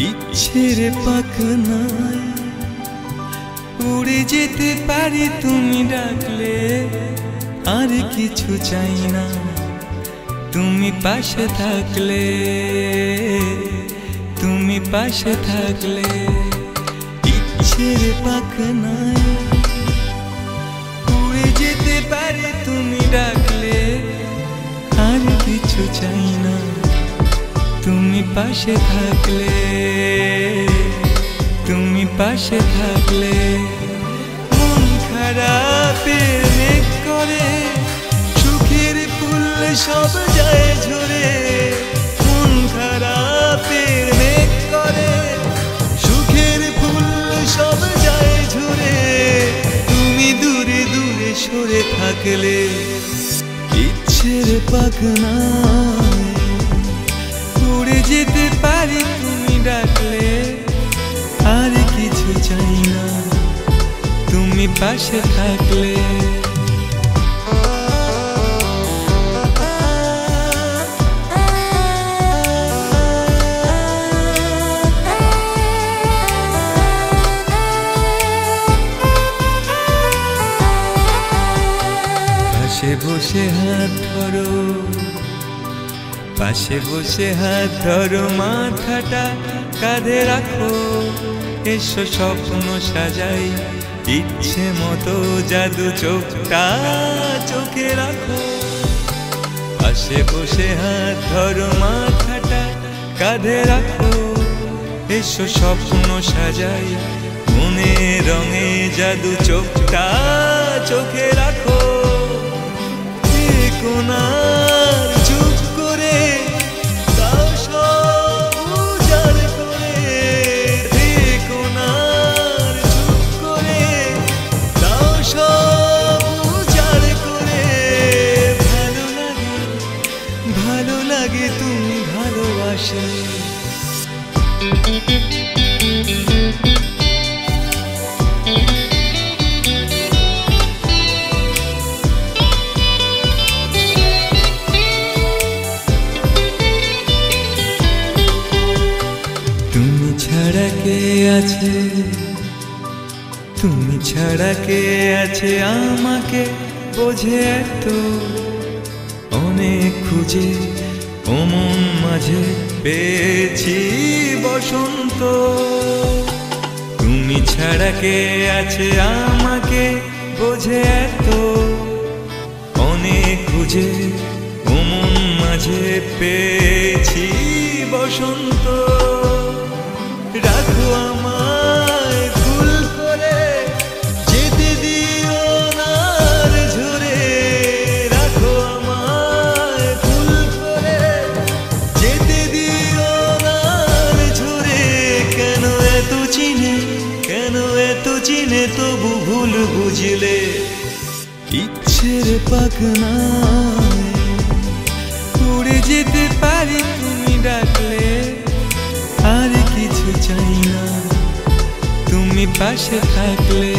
ইচ্ছের পাখনায় উড়ে যেতে পারি তুমি ডাকলে, আর কিছু চাই না তুমি পাশে থাকলে, তুমি পাশে থাকলে। ইচ্ছের পাখনায় উড়ে যেতে পারি তুমি ডাকলে, আর কিছু চাই না তুমি পাশে থাকলে, তুমি পাশে থাকলে। মন খারাপের মেঘ করে সুখের ফুল সব যায় ঝরে, মন খারাপের মেঘ করে সুখের ফুল সব যায় ঝরে। তুমি দূরে দূরে সরে থাকলে, ইচ্ছের পাখনায় উড়ে যেতে পারি তুমি ডাকলে, আর কিছু চাই না তুমি পাশে থাকলে। পাশে বসে হাত ধরো, পাশে বসে হাত ধরো, মাথাটা কাঁধে রাখো, এসো স্বপ্ন সাজাই ইচ্ছে মতো, জাদু চোখটা চোখে রাখো। পাশে বসে হাত ধরো, মাথাটা কাঁধে রাখো, এসো স্বপ্ন সাজাই মনে রঙে, জাদু চোখটা চোখে রাখো। কোনার চুপ করে দাও সব উজাড় করে, কোনার চুপ করে দাও সব উজাড় করে। ভালো লাগে, ভালো লাগে তুমি ভালোবাসে। তুমি ছাড়া কে আছে, তুমি ছাড়া কে আছে আমাকে বোঝে এত, অনেক খুঁজে ও মন মাঝে পেয়েছি বসন্ত। তুমি ছাড়া কে আছে আমাকে বোঝে এত, অনেক খুঁজে ও মন মাঝে পেয়েছি বসন্ত। রাখো আমায় ফুল করে যেতে দিও না ঝরে, রাখো আমায় ফুল করে যেতে দিও না ঝরে। কেন এত চিনে, কেন এত চিনে তবু ভুল বুঝলে, ইচ্ছের পাখনায় উড়ে যেতে পারি তুমি ডাকলে, আর কিছু চাই না তুমি পাশে থাকলে।